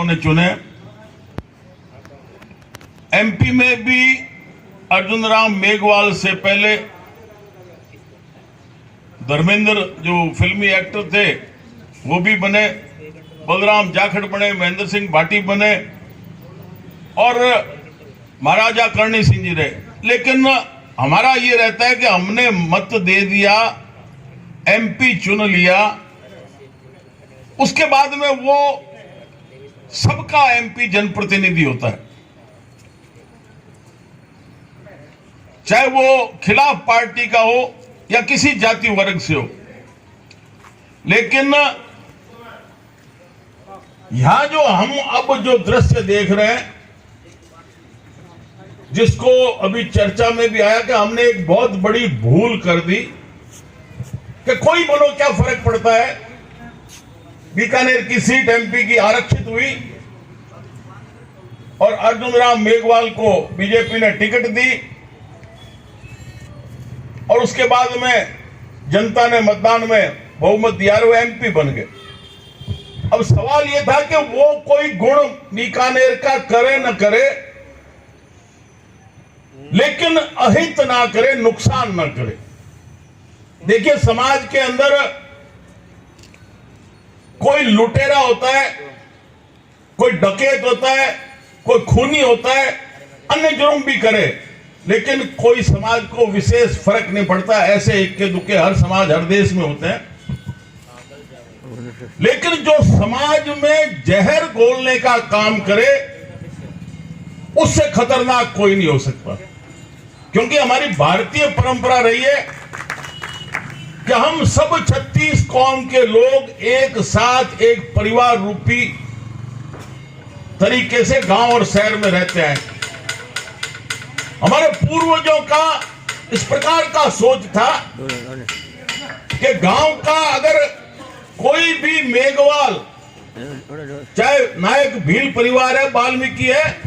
ने चुने। एमपी में भी अर्जुन राम मेघवाल से पहले धर्मेंद्र जो फिल्मी एक्टर थे वो भी बने, बलराम जाखड़ बने, महेंद्र सिंह भाटी बने और महाराजा करणी सिंह जी रहे। लेकिन हमारा ये रहता है कि हमने मत दे दिया, एमपी चुन लिया, उसके बाद में वो सबका एमपी जनप्रतिनिधि होता है, चाहे वो खिलाफ पार्टी का हो या किसी जाति वर्ग से हो। लेकिन यहां जो हम अब जो दृश्य देख रहे हैं, जिसको अभी चर्चा में भी आया कि हमने एक बहुत बड़ी भूल कर दी कि कोई बोलो क्या फर्क पड़ता है, बीकानेर की सीट एमपी की आरक्षित हुई और अर्जुन राम मेघवाल को बीजेपी ने टिकट दी और उसके बाद में जनता ने मतदान में बहुमत दिया और वो एमपी बन गए। अब सवाल यह था कि वो कोई गुण बीकानेर का करे न करे, लेकिन अहित ना करे, नुकसान ना करे। देखिए, समाज के अंदर कोई लुटेरा होता है, कोई डकैत होता है, कोई खूनी होता है, अन्य जुर्म भी करे, लेकिन कोई समाज को विशेष फर्क नहीं पड़ता। ऐसे इक्के दुक्के हर समाज हर देश में होते हैं। लेकिन जो समाज में जहर घोलने का काम करे, उससे खतरनाक कोई नहीं हो सकता। क्योंकि हमारी भारतीय परंपरा रही है कि हम सब 36 कौम के लोग एक साथ एक परिवार रूपी तरीके से गांव और शहर में रहते हैं। हमारे पूर्वजों का इस प्रकार का सोच था कि गांव का अगर कोई भी मेघवाल, चाहे नायक भील परिवार है, वाल्मीकि है,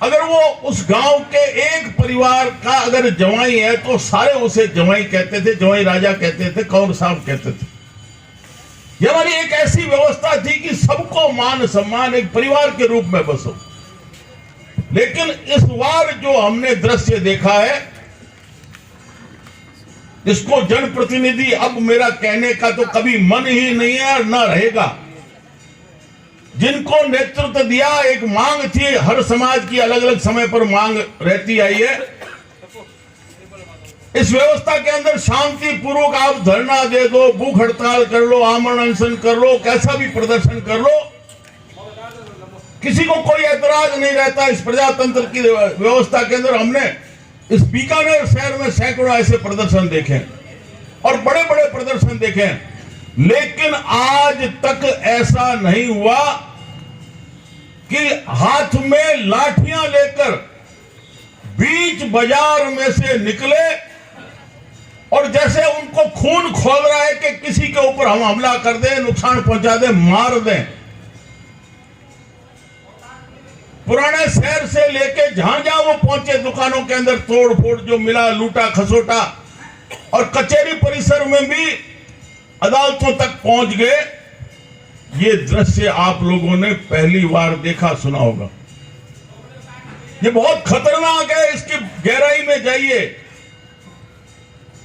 अगर वो उस गांव के एक परिवार का अगर जवाई है तो सारे उसे जवाई कहते थे, जवाई राजा कहते थे, कौर साहब कहते थे। ये हमारी एक ऐसी व्यवस्था थी कि सबको मान सम्मान एक परिवार के रूप में बसो। लेकिन इस बार जो हमने दृश्य देखा है, इसको जनप्रतिनिधि, अब मेरा कहने का तो कभी मन ही नहीं है और न रहेगा, जिनको नेतृत्व दिया, एक मांग थी, हर समाज की अलग अलग समय पर मांग रहती आई है। इस व्यवस्था के अंदर शांति पूर्वक आप धरना दे दो, भूख हड़ताल कर लो, आमरण अनशन कर लो, कैसा भी प्रदर्शन कर लो, किसी को कोई ऐतराज नहीं रहता। इस प्रजातंत्र की व्यवस्था के अंदर हमने इस बीकानेर शहर में सैकड़ों ऐसे प्रदर्शन देखे और बड़े बड़े प्रदर्शन देखे, लेकिन आज तक ऐसा नहीं हुआ कि हाथ में लाठियां लेकर बीच बाजार में से निकले और जैसे उनको खून खौल रहा है कि किसी के ऊपर हम हमला कर दें, नुकसान पहुंचा दें, मार दें। पुराने शहर से लेके जहां जहां वो पहुंचे, दुकानों के अंदर तोड़ फोड़ जो मिला, लूटा खसोटा, और कचहरी परिसर में भी अदालतों तक पहुंच गए। ये दृश्य आप लोगों ने पहली बार देखा सुना होगा। ये बहुत खतरनाक है, इसकी गहराई में जाइए।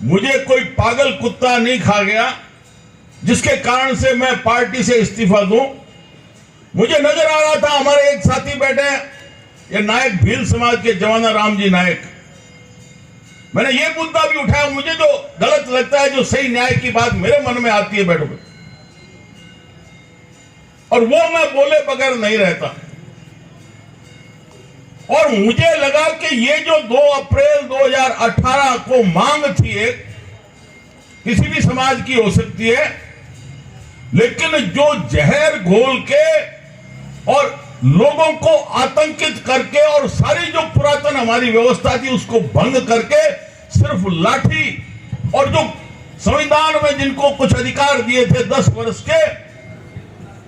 मुझे कोई पागल कुत्ता नहीं खा गया जिसके कारण से मैं पार्टी से इस्तीफा दूं। मुझे नजर आ रहा था, हमारे एक साथी बैठे हैं, ये नायक भील समाज के जवाना राम जी नायक, मैंने ये मुद्दा भी उठाया। मुझे जो गलत लगता है, जो सही न्याय की बात मेरे मन में आती है बैठो, और वो मैं बोले बगैर नहीं रहता। और मुझे लगा कि ये जो 2 अप्रैल 2018 को मांग थी, एक किसी भी समाज की हो सकती है, लेकिन जो जहर घोल के और लोगों को आतंकित करके और सारी जो पुरातन हमारी व्यवस्था थी उसको भंग करके सिर्फ लाठी, और जो संविधान में जिनको कुछ अधिकार दिए थे 10 वर्ष के,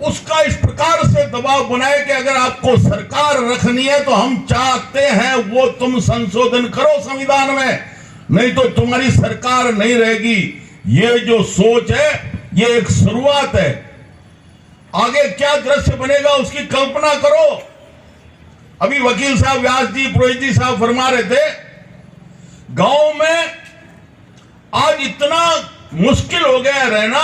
उसका इस प्रकार से दबाव बनाए कि अगर आपको सरकार रखनी है तो हम चाहते हैं वो तुम संशोधन करो संविधान में, नहीं तो तुम्हारी सरकार नहीं रहेगी। ये जो सोच है, ये एक शुरुआत है। आगे क्या दृश्य बनेगा उसकी कल्पना करो। अभी वकील साहब व्यास जी, पुरोहित जी साहब फरमा रहे थे, गांव में आज इतना मुश्किल हो गया है रहना।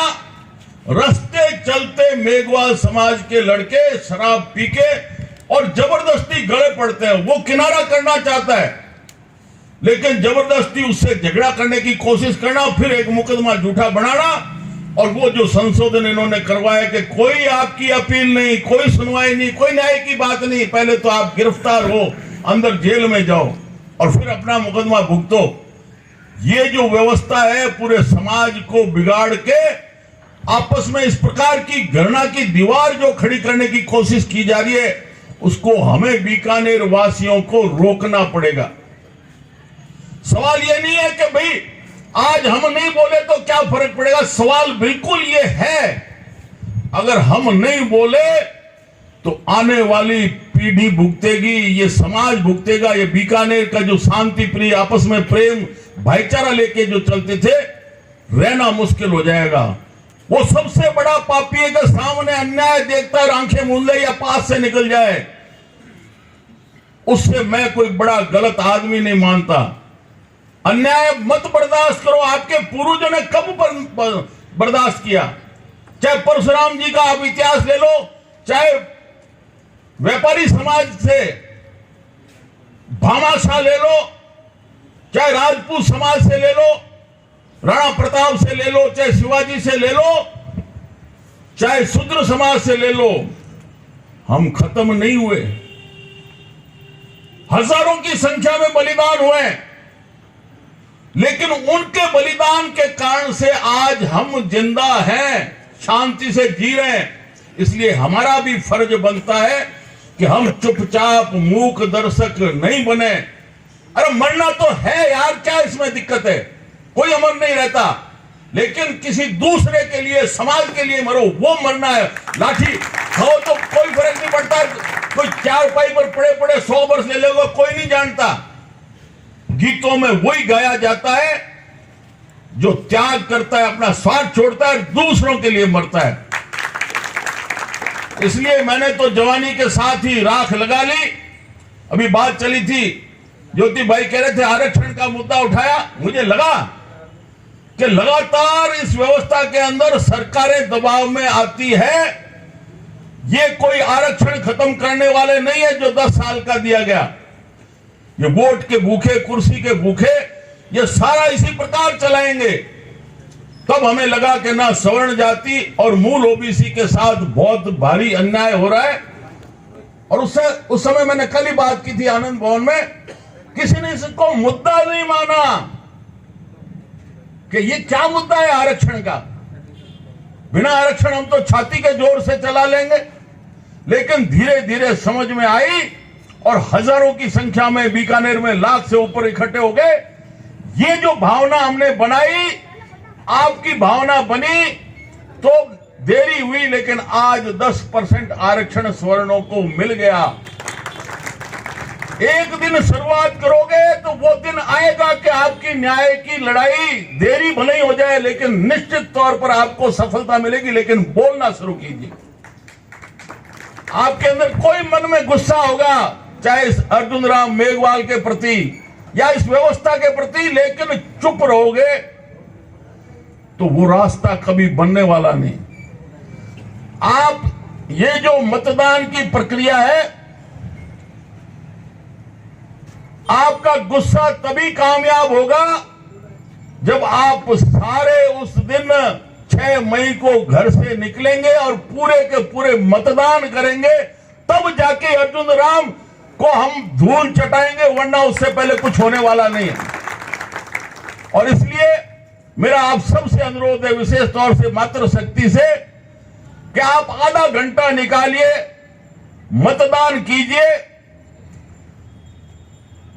रास्ते चलते मेघवाल समाज के लड़के शराब पी के और जबरदस्ती गले पड़ते हैं। वो किनारा करना चाहता है, लेकिन जबरदस्ती उससे झगड़ा करने की कोशिश करना, फिर एक मुकदमा झूठा बनाना। और वो जो संशोधन इन्होंने करवाया कि कोई आपकी अपील नहीं, कोई सुनवाई नहीं, कोई न्याय की बात नहीं, पहले तो आप गिरफ्तार हो, अंदर जेल में जाओ और फिर अपना मुकदमा भुगतो। ये जो व्यवस्था है पूरे समाज को बिगाड़ के आपस में इस प्रकार की घृणा की दीवार जो खड़ी करने की कोशिश की जा रही है, उसको हमें बीकानेर वासियों को रोकना पड़ेगा। सवाल ये नहीं है कि भाई आज हम नहीं बोले तो क्या फर्क पड़ेगा। सवाल बिल्कुल ये है, अगर हम नहीं बोले तो आने वाली पीढ़ी भुगतेगी, ये समाज भुगतेगा। ये बीकानेर का जो शांति प्रिय, आपस में प्रेम भाईचारा लेके जो चलते थे, रहना मुश्किल हो जाएगा। वो सबसे बड़ा पापी है कि सामने अन्याय देखता है, आंखें मूंद ले या पास से निकल जाए। उससे मैं कोई बड़ा गलत आदमी नहीं मानता। अन्याय मत बर्दाश्त करो। आपके पूर्वजों ने कब बर्दाश्त किया? चाहे परशुराम जी का आप इतिहास ले लो, चाहे व्यापारी समाज से भामाशाह ले लो, चाहे राजपूत समाज से ले लो, राणा प्रताप से ले लो, चाहे शिवाजी से ले लो, चाहे शूद्र समाज से ले लो, हम खत्म नहीं हुए। हजारों की संख्या में बलिदान हुए, लेकिन उनके बलिदान के कारण से आज हम जिंदा हैं, शांति से जी रहे हैं। इसलिए हमारा भी फर्ज बनता है कि हम चुपचाप मूक दर्शक नहीं बने। अरे मरना तो है यार, क्या इसमें दिक्कत है? कोई अमर नहीं रहता, लेकिन किसी दूसरे के लिए, समाज के लिए मरो, वो मरना है। लाठी खाओ तो कोई फर्क नहीं पड़ता। कोई चारपाई पर पड़े पड़े 100 वर्ष ले लेगा, कोई नहीं जानता। गीतों में वही गाया जाता है जो त्याग करता है, अपना स्वार्थ छोड़ता है, दूसरों के लिए मरता है। इसलिए मैंने तो जवानी के साथ ही राख लगा ली। अभी बात चली थी, ज्योति भाई कह रहे थे आरक्षण का मुद्दा उठाया। मुझे लगा कि लगातार इस व्यवस्था के अंदर सरकारें दबाव में आती है। ये कोई आरक्षण खत्म करने वाले नहीं है जो 10 साल का दिया गया। ये वोट के भूखे, कुर्सी के भूखे, ये सारा इसी प्रकार चलाएंगे। तब हमें लगा कि ना सवर्ण जाति और मूल ओबीसी के साथ बहुत भारी अन्याय हो रहा है। और उस समय मैंने कल ही बात की थी आनंद भवन में, किसी ने इसको मुद्दा नहीं माना कि ये क्या मुद्दा है आरक्षण का। बिना आरक्षण हम तो छाती के जोर से चला लेंगे। लेकिन धीरे धीरे समझ में आई और हजारों की संख्या में, बीकानेर में लाख से ऊपर इकट्ठे हो गए। ये जो भावना हमने बनाई, आपकी भावना बनी तो देरी हुई, लेकिन आज 10% आरक्षण सवर्णों को मिल गया। एक दिन शुरुआत करोगे तो वो दिन आएगा कि आपकी न्याय की लड़ाई देरी भले ही हो जाए, लेकिन निश्चित तौर पर आपको सफलता मिलेगी। लेकिन बोलना शुरू कीजिए। आपके अंदर कोई मन में गुस्सा होगा, चाहे इस अर्जुन राम मेघवाल के प्रति या इस व्यवस्था के प्रति, लेकिन चुप रहोगे तो वो रास्ता कभी बनने वाला नहीं। आप ये जो मतदान की प्रक्रिया है, आपका गुस्सा तभी कामयाब होगा जब आप सारे उस दिन 6 मई को घर से निकलेंगे और पूरे के पूरे मतदान करेंगे। तब जाके अर्जुन राम को हम धूल चटाएंगे, वरना उससे पहले कुछ होने वाला नहीं है। और इसलिए मेरा आप सबसे अनुरोध है, विशेष तौर से मातृशक्ति से, कि आप आधा घंटा निकालिए, मतदान कीजिए।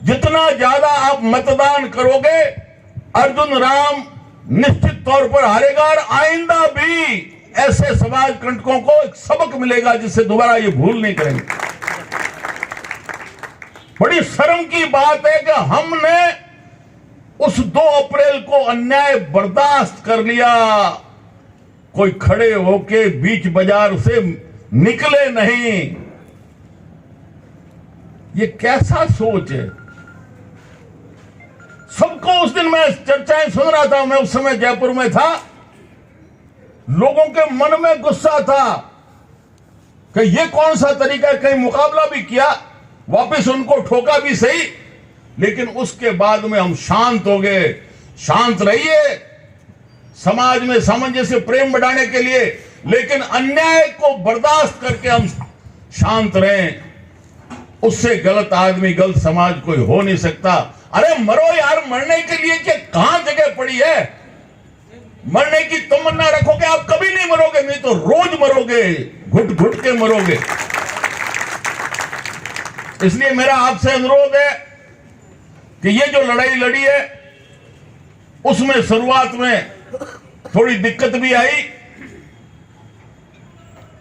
जितना ज्यादा आप मतदान करोगे, अर्जुन राम निश्चित तौर पर हारेगा। और आइंदा भी ऐसे समाज कंटकों को एक सबक मिलेगा जिससे दोबारा ये भूल नहीं करेंगे। बड़ी शर्म की बात है कि हमने उस 2 अप्रैल को अन्याय बर्दाश्त कर लिया। कोई खड़े होके बीच बाजार से निकले नहीं। ये कैसा सोच है? सबको उस दिन मैं चर्चाएं सुन रहा था, मैं उस समय जयपुर में था, लोगों के मन में गुस्सा था कि ये कौन सा तरीका है। कहीं मुकाबला भी किया, वापस उनको ठोका भी सही, लेकिन उसके बाद में हम शांत हो गए। शांत रहिए, समाज में सामंजस्य प्रेम बढ़ाने के लिए, लेकिन अन्याय को बर्दाश्त करके हम शांत रहें। उससे गलत आदमी, गलत समाज कोई हो नहीं सकता। अरे मरो यार, मरने के लिए क्या कहां जगह पड़ी है? मरने की तमन्ना रखोगे, आप कभी नहीं मरोगे, नहीं तो रोज मरोगे, घुट घुट के मरोगे। इसलिए मेरा आपसे अनुरोध है कि ये जो लड़ाई लड़ी है, उसमें शुरुआत में थोड़ी दिक्कत भी आई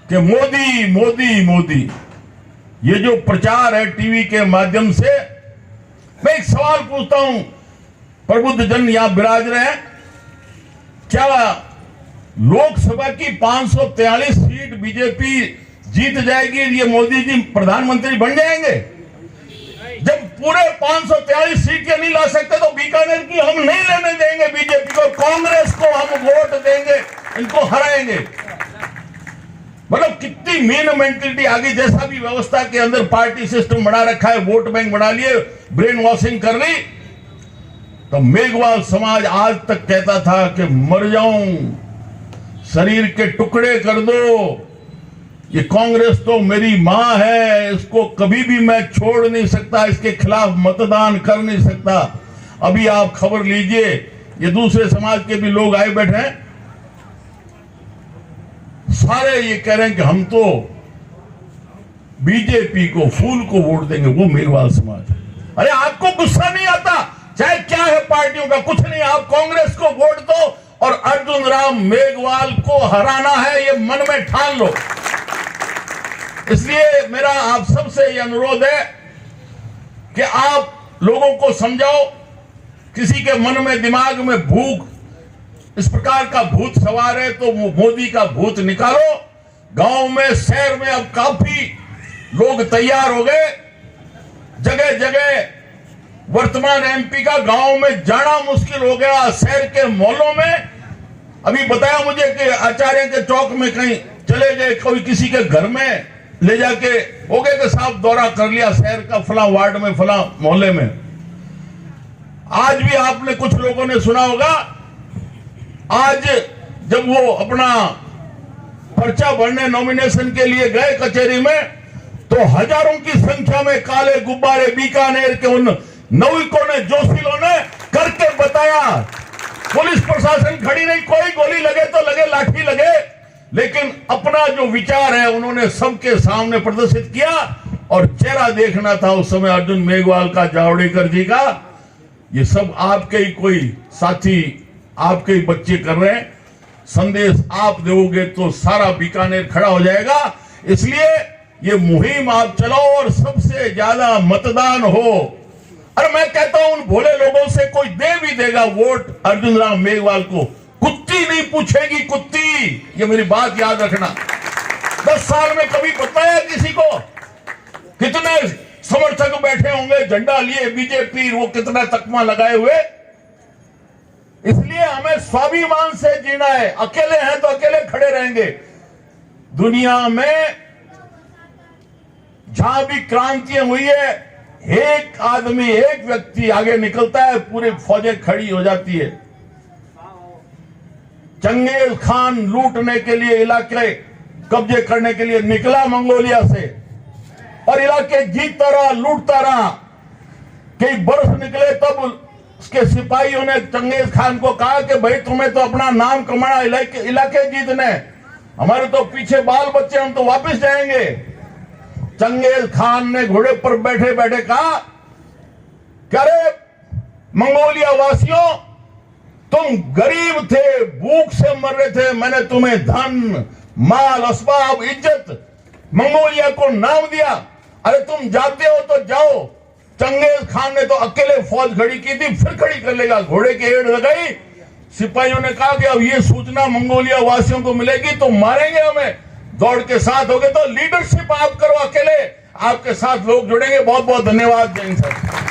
कि मोदी मोदी मोदी, ये जो प्रचार है टीवी के माध्यम से। मैं एक सवाल पूछता हूं, प्रबुद्ध जन यहां विराज रहे हैं, क्या लोकसभा की 543 सीट बीजेपी जीत जाएगी, ये मोदी जी प्रधानमंत्री बन जाएंगे? जब पूरे 543 सीट नहीं ला सकते तो बीकानेर की हम नहीं लेने देंगे बीजेपी को, कांग्रेस को हम वोट देंगे, इनको हराएंगे। मतलब कितनी मीन मेंटलिटी आ गई। जैसा भी व्यवस्था के अंदर पार्टी सिस्टम बना रखा है, वोट बैंक बना लिए, ब्रेन वॉशिंग कर ली। तो मेघवाल समाज आज तक कहता था कि मर जाऊं, शरीर के टुकड़े कर दो, ये कांग्रेस तो मेरी मां है, इसको कभी भी मैं छोड़ नहीं सकता, इसके खिलाफ मतदान कर नहीं सकता। अभी आप खबर लीजिए, ये दूसरे समाज के भी लोग आए बैठे हैं, सारे ये कह रहे हैं कि हम तो बीजेपी को, फूल को वोट देंगे, वो मेघवाल समाज। अरे आपको गुस्सा नहीं आता? चाहे क्या है पार्टियों का, कुछ नहीं, आप कांग्रेस को वोट दो और अर्जुन राम मेघवाल को हराना है, ये मन में ठान लो। इसलिए मेरा आप सबसे ये अनुरोध है कि आप लोगों को समझाओ, किसी के मन में, दिमाग में भूख, इस प्रकार का भूत सवार है तो मोदी का भूत निकालो। गांव में, शहर में अब काफी लोग तैयार हो गए, जगह जगह वर्तमान एमपी का गांव में जाना मुश्किल हो गया। शहर के मोहल्लों में अभी बताया मुझे कि आचार्य के चौक में कहीं चले गए, कोई किसी के घर में ले जाके हो गए कि साहब दौरा कर लिया शहर का, फला वार्ड में, फला मोहल्ले में। आज भी आपने कुछ लोगों ने सुना होगा, आज जब वो अपना पर्चा भरने नॉमिनेशन के लिए गए कचहरी में, तो हजारों की संख्या में काले गुब्बारे बीकानेर के उन नविकों ने, जोशीलों ने करके बताया। पुलिस प्रशासन खड़ी नहीं, कोई गोली लगे तो लगे, लाठी लगे, लेकिन अपना जो विचार है उन्होंने सबके सामने प्रदर्शित किया। और चेहरा देखना था उस समय अर्जुन मेघवाल का, जावड़ेकर जी का। ये सब आपके ही कोई साथी, आपके ही बच्चे कर रहे हैं। संदेश आप दोगे तो सारा बीकानेर खड़ा हो जाएगा। इसलिए ये मुहिम आप चलाओ और सबसे ज्यादा मतदान हो। और मैं कहता हूं उन भोले लोगों से, कोई दे भी देगा वोट अर्जुन राम मेघवाल को, कुत्ती नहीं पूछेगी, कुत्ती। ये मेरी बात याद रखना। 10 साल में कभी बताया किसी को? कितने समर्थक बैठे होंगे झंडा लिए बीजेपी, वो कितना तकमा लगाए हुए। इसलिए हमें स्वाभिमान से जीना है। अकेले हैं तो अकेले खड़े रहेंगे। दुनिया में जहां भी क्रांतियां हुई है, एक आदमी, एक व्यक्ति आगे निकलता है, पूरी फौजें खड़ी हो जाती है। चंगेज खान लूटने के लिए, इलाके कब्जे करने के लिए निकला मंगोलिया से, और इलाके जीतता रहा, लूटता रहा। कई बरस निकले, तब उसके सिपाहियों ने चंगेज खान को कहा कि भाई तुम्हें तो अपना नाम कमाना, इलाके जीतने, हमारे तो पीछे बाल बच्चे, हम तो वापस जाएंगे। चंगेज खान ने घोड़े पर बैठे बैठे कहा, क्या रे मंगोलिया वासियों, तुम गरीब थे, भूख से मर रहे थे, मैंने तुम्हें धन, माल, असबाब, इज्जत, मंगोलिया को नाम दिया। अरे तुम जाते हो तो जाओ। चंगेज खान ने तो अकेले फौज खड़ी की थी, फिर खड़ी कर लेगा। घोड़े की एड़ लगाई, सिपाहियों ने कहा कि अब ये सूचना मंगोलिया वासियों को मिलेगी तो मारेंगे हमें, दौड़ के साथ हो गए। तो लीडरशिप आप करो, अकेले आपके साथ लोग जुड़ेंगे। बहुत बहुत धन्यवाद। जय हिंद सर।